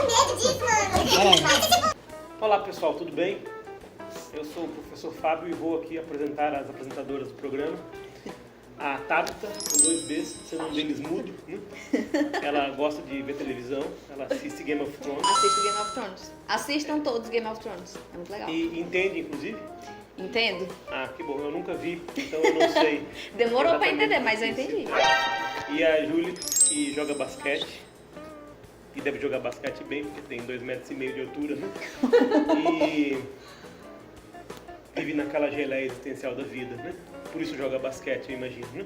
medo disso, mano. Olá pessoal, tudo bem? Eu sou o professor Fábio e vou aqui apresentar as apresentadoras do programa. A Tabita, com 2 Bs, sendo um deles mudo, né? Ela gosta de ver televisão, ela assiste Game of Thrones. Assiste Game of Thrones. Assistam todos Game of Thrones. É muito legal. E entende, inclusive? Entendo? Ah, que bom, eu nunca vi, então eu não sei. Demorou pra exatamente entender, mas eu o que entendi. E a Júlia, que joga basquete. E deve jogar basquete bem, porque tem 2,5 metros de altura, né? E vive naquela geleia existencial da vida, né? Por isso joga basquete, eu imagino, né?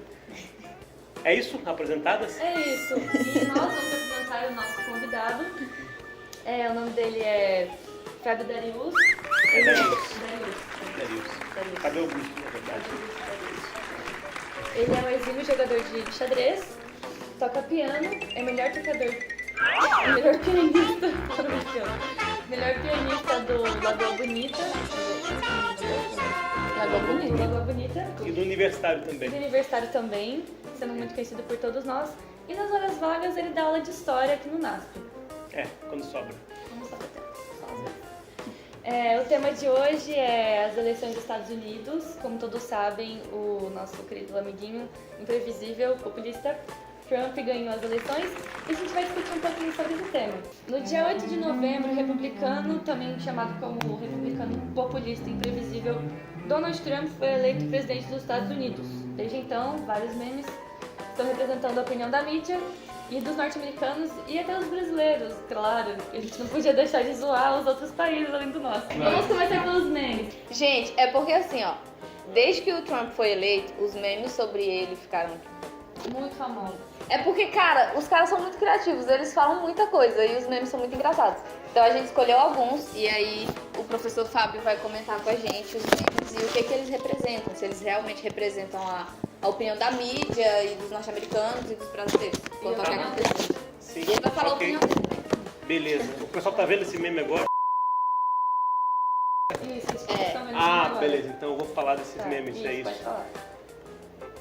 É isso? Apresentadas? É isso. E nós vamos apresentar o nosso convidado. O nome dele é Fábio Darius. É Darius. Darius. Cadê o Augusto, na verdade? Ele é um exímio jogador de xadrez, toca piano, é melhor tocador. Melhor pianista. Melhor pianista do Lagoa Bonita. Lagoa Bonita. E do universitário também. E do universitário também, sendo muito conhecido por todos nós. E nas horas vagas ele dá aula de história aqui no NASP. É, quando sobra. Vamos só pra só às vezes. O tema de hoje é as eleições dos Estados Unidos. Como todos sabem, o nosso querido amiguinho imprevisível, populista, Trump ganhou as eleições e a gente vai discutir um pouquinho sobre esse tema. No dia 8 de novembro, o republicano, também chamado como republicano populista imprevisível, Donald Trump foi eleito presidente dos Estados Unidos. Desde então, vários memes estão representando a opinião da mídia e dos norte-americanos e até os brasileiros, claro. A gente não podia deixar de zoar os outros países além do nosso. Vamos começar pelos memes. Gente, é porque assim, ó, desde que o Trump foi eleito, os memes sobre ele ficaram Muito famosos. É porque, cara, os caras são muito criativos, eles falam muita coisa e os memes são muito engraçados. Então a gente escolheu alguns e aí o professor Fábio vai comentar com a gente os memes e o que eles representam, se eles realmente representam a opinião da mídia e dos norte-americanos e dos brasileiros. Quanto ao que aconteceu. Sim. E ele vai falar Ok. a opinião dele também. Beleza. O pessoal tá vendo esse meme agora? Isso, Ah, beleza. Então eu vou falar desses memes, isso, é isso. pode falar.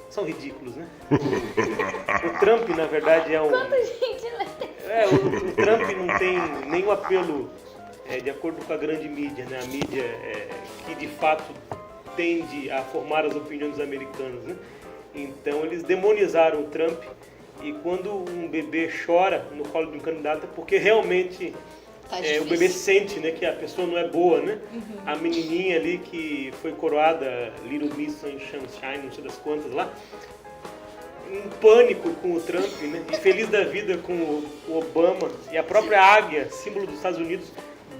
São ridículos, né? O Trump, na verdade, é um... Quanta gente lê? o Trump não tem nenhum apelo de acordo com a grande mídia, né? A mídia que de fato tende a formar as opiniões dos americanos, né? Então eles demonizaram o Trump e quando um bebê chora no colo de um candidato é porque realmente o bebê sente, né, que a pessoa não é boa, né? A menininha ali que foi coroada Little Miss Sunshine, não sei das quantas lá, em pânico com o Trump, né? E feliz da vida com o Obama e a própria águia, símbolo dos Estados Unidos,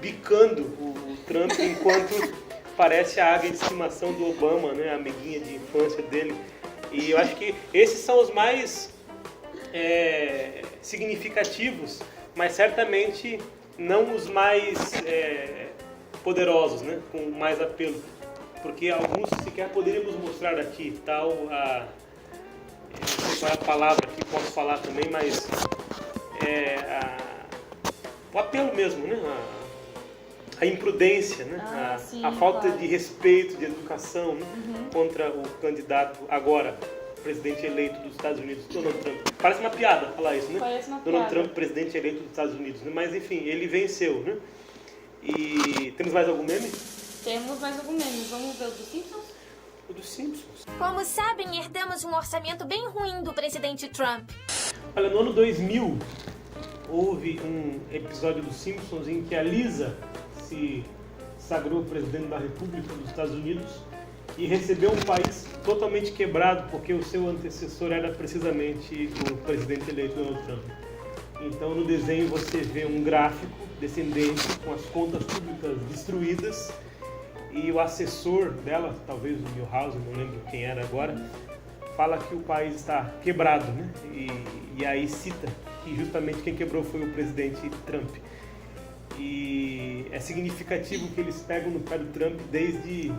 bicando o Trump enquanto parece a águia de estimação do Obama, né? A amiguinha de infância dele. E eu acho que esses são os mais significativos, mas certamente não os mais poderosos, né? Com mais apelo. Porque alguns sequer poderíamos mostrar aqui, tal não sei qual é a palavra que posso falar também, mas o apelo mesmo, né? A imprudência, né? Sim, a falta claro. de respeito, de educação, né? Contra o candidato agora presidente eleito dos Estados Unidos, Donald Trump. Parece uma piada falar isso, né? Parece uma Donald piada. Trump, presidente eleito dos Estados Unidos, né? Mas enfim, ele venceu, né? E temos mais algum meme? Temos mais algum meme. Vamos ver o dos Simpsons? O dos Simpsons. Como sabem, herdamos um orçamento bem ruim do presidente Trump. Olha, no ano 2000 houve um episódio dos Simpsons em que a Lisa se sagrou presidente da República dos Estados Unidos e recebeu um país totalmente quebrado porque o seu antecessor era precisamente o presidente eleito Donald Trump. Então no desenho você vê um gráfico descendente com as contas públicas destruídas e o assessor dela, talvez o Milhouse, não lembro quem era agora, fala que o país está quebrado, né? E aí cita que justamente quem quebrou foi o presidente Trump. E é significativo que eles pegam no pé do Trump desde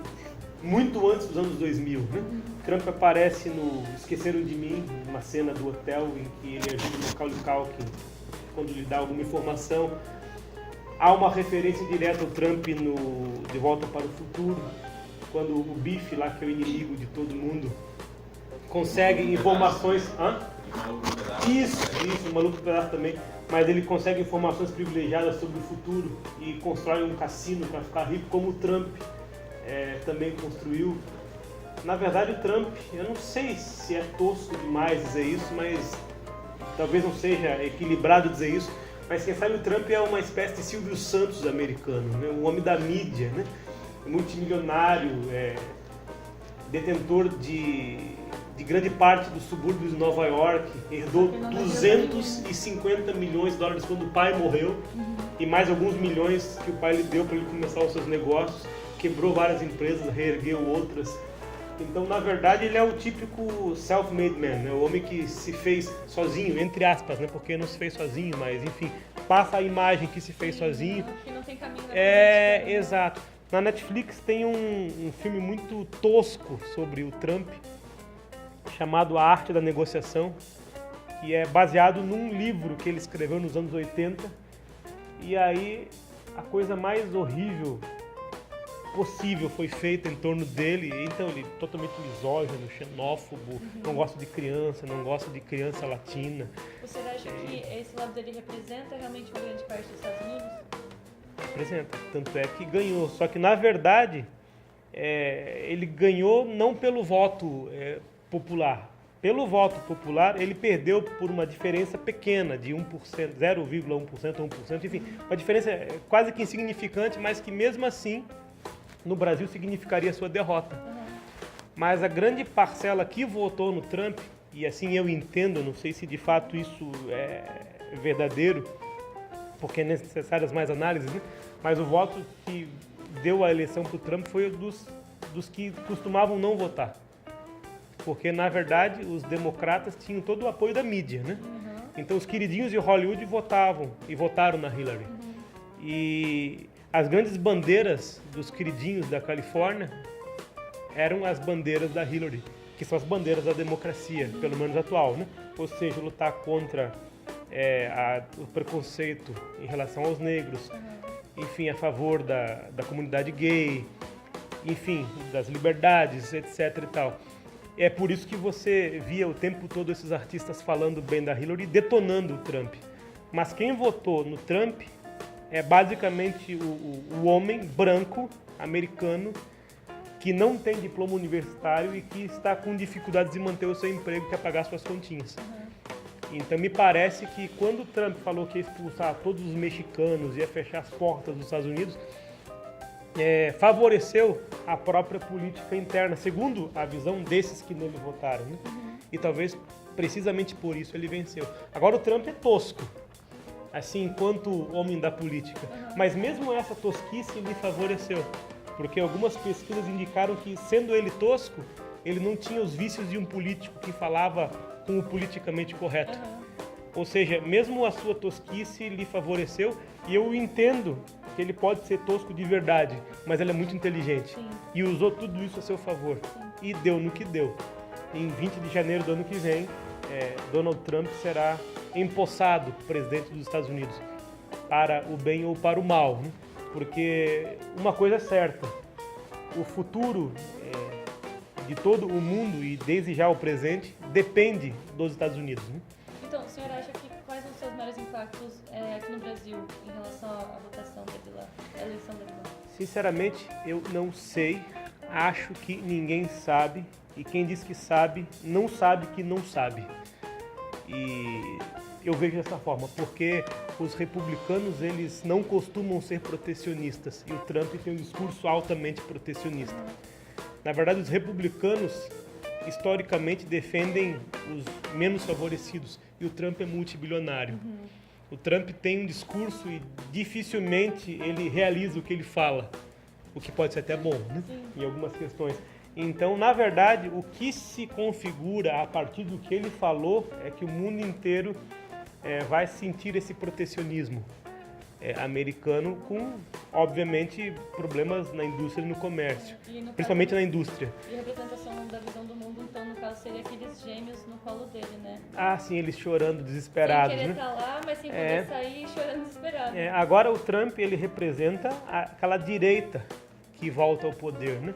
muito antes dos anos 2000, né? Trump aparece no Esqueceram de Mim, uma cena do hotel em que ele ajuda o Macaulay Culkin quando lhe dá alguma informação. Há uma referência direta ao Trump no De Volta para o Futuro, quando o Biff, lá que é o inimigo de todo mundo, consegue informações... Hã? Isso, o maluco do pedaço também. Mas ele consegue informações privilegiadas sobre o futuro e constrói um cassino para ficar rico, como o Trump também construiu. Na verdade, o Trump, eu não sei se é tosco demais dizer isso, mas talvez não seja equilibrado dizer isso, mas quem sabe o Trump é uma espécie de Silvio Santos americano, né? O homem da mídia, né? Multimilionário, detentor de grande parte dos subúrbios de Nova York, herdou 250 milhões de dólares quando o pai morreu, e mais alguns milhões que o pai lhe deu para ele começar os seus negócios, quebrou várias empresas, reergueu outras. Então, na verdade, ele é o típico self-made man, né? O homem que se fez sozinho, entre aspas, né? Porque não se fez sozinho, mas enfim, passa a imagem que se fez sozinho. Que não tem caminho na política, né? Exato. Na Netflix tem um filme muito tosco sobre o Trump, chamado A Arte da Negociação, que é baseado num livro que ele escreveu nos anos 80. E aí a coisa mais horrível possível foi feita em torno dele. Então ele é totalmente misógino, xenófobo, não gosta de criança latina. Você acha que esse lado dele representa realmente uma grande parte dos Estados Unidos? Representa, tanto é que ganhou. Só que na verdade ele ganhou não pelo voto popular. Pelo voto popular, ele perdeu por uma diferença pequena, de 1%, 0,1% ou 1%, enfim, uma diferença quase que insignificante, mas que mesmo assim, no Brasil, significaria sua derrota. Mas a grande parcela que votou no Trump, e assim eu entendo, não sei se de fato isso é verdadeiro, porque é necessárias mais análises, né? Mas o voto que deu a eleição para o Trump foi dos que costumavam não votar. Porque, na verdade, os democratas tinham todo o apoio da mídia, né? Então, os queridinhos de Hollywood votavam e votaram na Hillary. E as grandes bandeiras dos queridinhos da Califórnia eram as bandeiras da Hillary, que são as bandeiras da democracia, pelo menos atual, né? Ou seja, lutar contra o preconceito em relação aos negros, enfim, a favor da comunidade gay, enfim, das liberdades, etc. e tal. É por isso que você via o tempo todo esses artistas falando bem da Hillary, detonando o Trump. Mas quem votou no Trump é basicamente o homem branco, americano, que não tem diploma universitário e que está com dificuldades de manter o seu emprego e quer pagar suas continhas. Então me parece que quando o Trump falou que ia expulsar todos os mexicanos, ia fechar as portas dos Estados Unidos, favoreceu a própria política interna, segundo a visão desses que nele votaram, né? E talvez precisamente por isso ele venceu. Agora o Trump é tosco, assim, enquanto homem da política, mas mesmo essa tosquice lhe favoreceu, porque algumas pesquisas indicaram que, sendo ele tosco, ele não tinha os vícios de um político que falava com o politicamente correto. Ou seja, mesmo a sua tosquice lhe favoreceu, e eu entendo que ele pode ser tosco de verdade, mas ele é muito inteligente. Sim. E usou tudo isso a seu favor. E deu no que deu. Em 20 de janeiro do ano que vem, Donald Trump será empossado presidente dos Estados Unidos, para o bem ou para o mal, né? Porque uma coisa é certa, o futuro de todo o mundo, e desde já o presente, depende dos Estados Unidos, né? Então, o senhor acha que quais vão ser os maiores impactos aqui no Brasil em relação à votação dele lá, à eleição dele lá? Sinceramente, eu não sei, acho que ninguém sabe, e quem diz que sabe, não sabe que não sabe. E eu vejo dessa forma, porque os republicanos, eles não costumam ser protecionistas, e o Trump tem um discurso altamente protecionista. Na verdade, os republicanos, historicamente, defendem os menos favorecidos, e o Trump é multibilionário. O Trump tem um discurso e dificilmente ele realiza o que ele fala, o que pode ser até bom, né? Em algumas questões. Então, na verdade, o que se configura a partir do que ele falou é que o mundo inteiro vai sentir esse protecionismo americano, com, obviamente, problemas na indústria e no comércio, principalmente na indústria. E a representação da visão do mundo, então, no caso, seria aqueles gêmeos no colo dele, né? Ah, sim, eles chorando, desesperados, sem querer né? estar lá, mas sem poder sair, chorando desesperado. Agora o Trump, ele representa aquela direita que volta ao poder, né?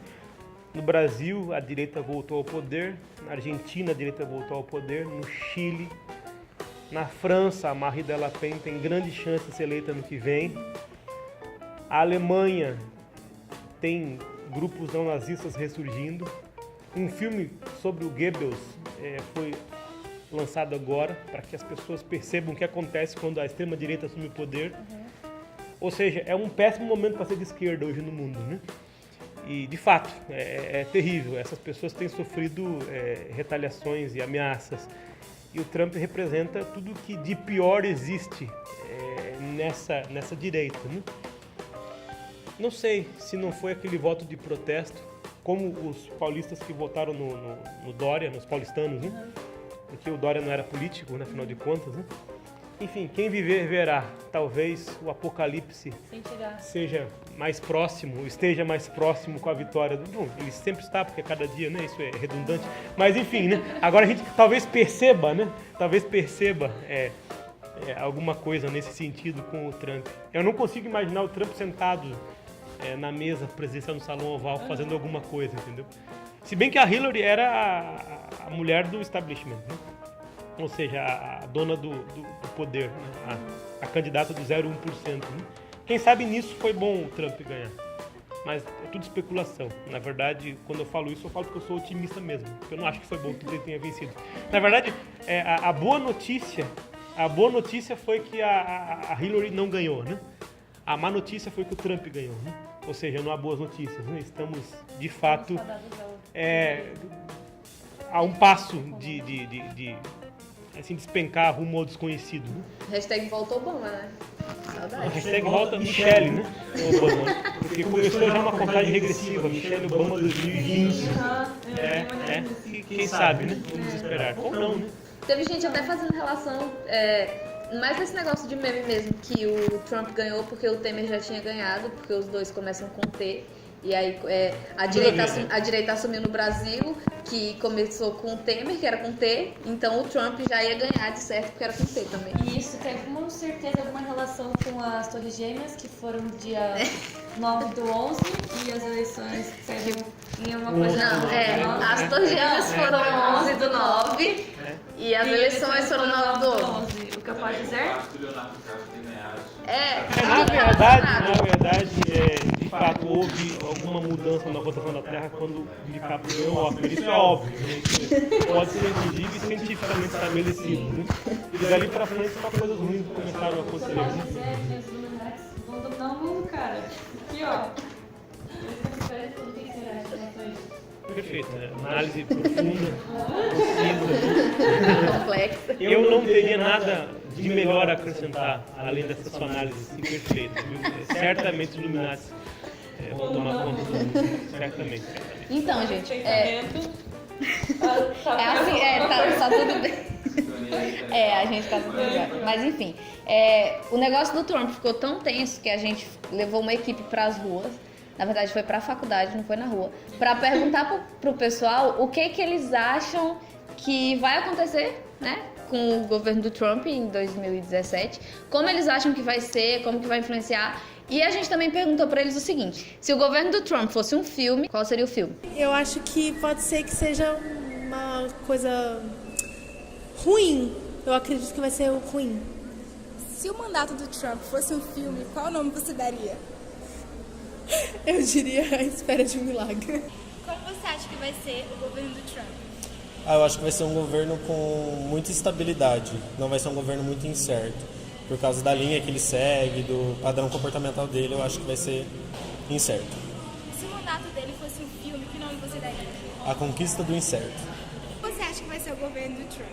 No Brasil, a direita voltou ao poder, na Argentina, a direita voltou ao poder, no Chile, Na França, a Marine Le Pen tem grande chance de ser eleita ano que vem. A Alemanha tem grupos neonazistas ressurgindo. Um filme sobre o Goebbels foi lançado agora para que as pessoas percebam o que acontece quando a extrema-direita assume o poder. Ou seja, é um péssimo momento para ser de esquerda hoje no mundo, né? E, de fato, é terrível. Essas pessoas têm sofrido retaliações e ameaças. E o Trump representa tudo que de pior existe nessa direita, né? Não sei se não foi aquele voto de protesto, como os paulistas que votaram no Dória, nos paulistanos, né? Porque o Dória não era político, né, afinal de contas, né? Enfim, quem viver verá. Talvez o apocalipse seja mais próximo, esteja mais próximo com a vitória do... Bom, ele sempre está, porque cada dia, né? Isso é redundante. Mas enfim, né? Agora a gente talvez perceba, né? Talvez perceba alguma coisa nesse sentido com o Trump. Eu não consigo imaginar o Trump sentado na mesa presidencial no Salão Oval fazendo alguma coisa, entendeu? Se bem que a Hillary era a mulher do establishment, né? Ou seja, a dona do poder, né? a candidata do 0,1%. Né? Quem sabe nisso foi bom o Trump ganhar. Mas é tudo especulação. Na verdade, quando eu falo isso, eu falo porque eu sou otimista mesmo. Porque eu não acho que foi bom que ele tenha vencido. Na verdade, a boa notícia foi que a Hillary não ganhou, né? A má notícia foi que o Trump ganhou, né? Ou seja, não há boas notícias, né? Estamos, de fato, a um passo de despencar rumo ao desconhecido, né? Hashtag volta Obama, né? Saudade. Hashtag volta Michelle, né? Obama. Porque começou já uma contagem regressiva. Michelle Obama 2020. Quem sabe, né? Vamos esperar. Ou não, né? Teve gente até fazendo relação, mais nesse negócio de meme mesmo, que o Trump ganhou porque o Temer já tinha ganhado, porque os dois começam com T. E aí a direita assumiu no Brasil, que começou com o Temer, que era com T, então o Trump já ia ganhar de certo, porque era com T também. E isso tem com certeza alguma relação com as Torres Gêmeas, que foram dia 9/11, e as eleições saíram em uma coisa... Não, as Torres Gêmeas foram 11/9, e as eleições foram 9/11. O que eu posso dizer? Na verdade, de fato, houve alguma mudança na rotação da Terra quando o DiCaprio ganhou o Oscar. Isso é óbvio, né? Isso pode ser, inclusive, cientificamente estabelecido, né? E dali pra frente, só coisas ruins começaram a acontecer. Os Illuminati vão dominar o mundo, cara. Aqui, ó. Perfeito, né? Análise profunda, Complexa. Eu não teria nada de melhor a acrescentar, além dessa sua análise assim, perfeita, viu? Certamente os Illuminati vão tomar conta do mundo, certamente. Então, gente, tá tudo bem. A gente tá tudo bem. Mas enfim, o negócio do Trump ficou tão tenso que a gente levou uma equipe pras ruas. Na verdade, foi pra faculdade, não foi na rua. Pra perguntar pro pessoal o que eles acham que vai acontecer, né? Com o governo do Trump em 2017. Como eles acham que vai ser, como que vai influenciar. E a gente também perguntou pra eles o seguinte: se o governo do Trump fosse um filme, qual seria o filme? Eu acho que pode ser que seja uma coisa ruim. Eu acredito que vai ser ruim. Se o mandato do Trump fosse um filme, qual nome você daria? Eu diria A Espera de um Milagre. Como você acha que vai ser o governo do Trump? Eu acho que vai ser um governo com muita estabilidade. Não vai ser um governo muito incerto. Por causa da linha que ele segue, do padrão comportamental dele, eu acho que vai ser incerto. Se o mandato dele fosse um filme, que nome você daria? A Conquista do Incerto. Como você acha que vai ser o governo do Trump?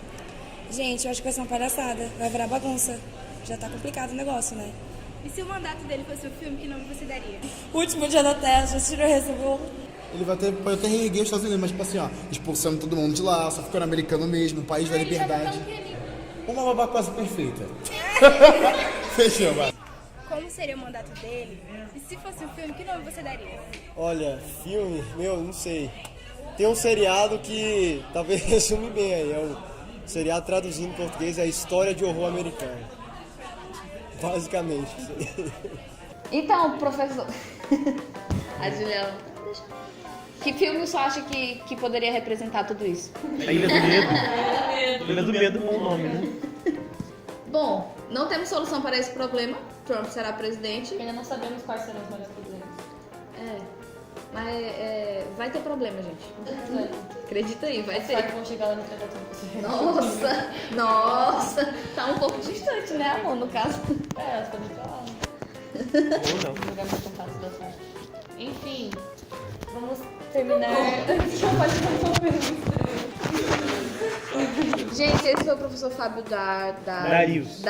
Gente, eu acho que vai ser uma palhaçada. Vai virar bagunça. Já tá complicado o negócio, né? E se o mandato dele fosse um filme, que nome você daria? O Último Dia da Terra, já tirou recebeu. Ele pode até reerguer os Estados Unidos, mas tipo assim, ó, expulsando todo mundo de lá, só ficando americano mesmo, país da liberdade. Uma babá quase perfeita. Fechou, vai. Como seria o mandato dele? E se fosse um filme, que nome você daria? Olha, filme, não sei. Tem um seriado que talvez resume bem aí. É um seriado traduzido em português, é a História de Horror Americano. Basicamente. Então, professor... A Juliana... Que filme você acha que poderia representar tudo isso? A Ilha do Medo. Ilha do Medo é um bom nome, né? Bom, não temos solução para esse problema. Trump será presidente. Ainda não sabemos quais serão os maiores problemas. Mas vai ter problema, gente. Acredita aí, vai ter. Será que vão chegar lá no trabalho? Nossa, tá um pouco distante, né, amor, no caso. Elas podem falar. Ou não. Um lugar mais contato da tarde. Enfim, vamos terminar. Não pode fazer. Gente, esse foi o professor Fábio Darius.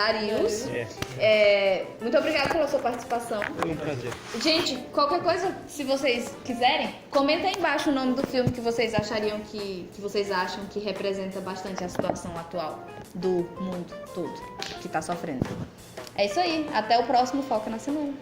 Muito obrigada pela sua participação. Foi um prazer. Gente, qualquer coisa, se vocês quiserem, comenta aí embaixo o nome do filme que vocês achariam que vocês acham que representa bastante a situação atual do mundo todo que tá sofrendo. É isso aí. Até o próximo Foca na Semana.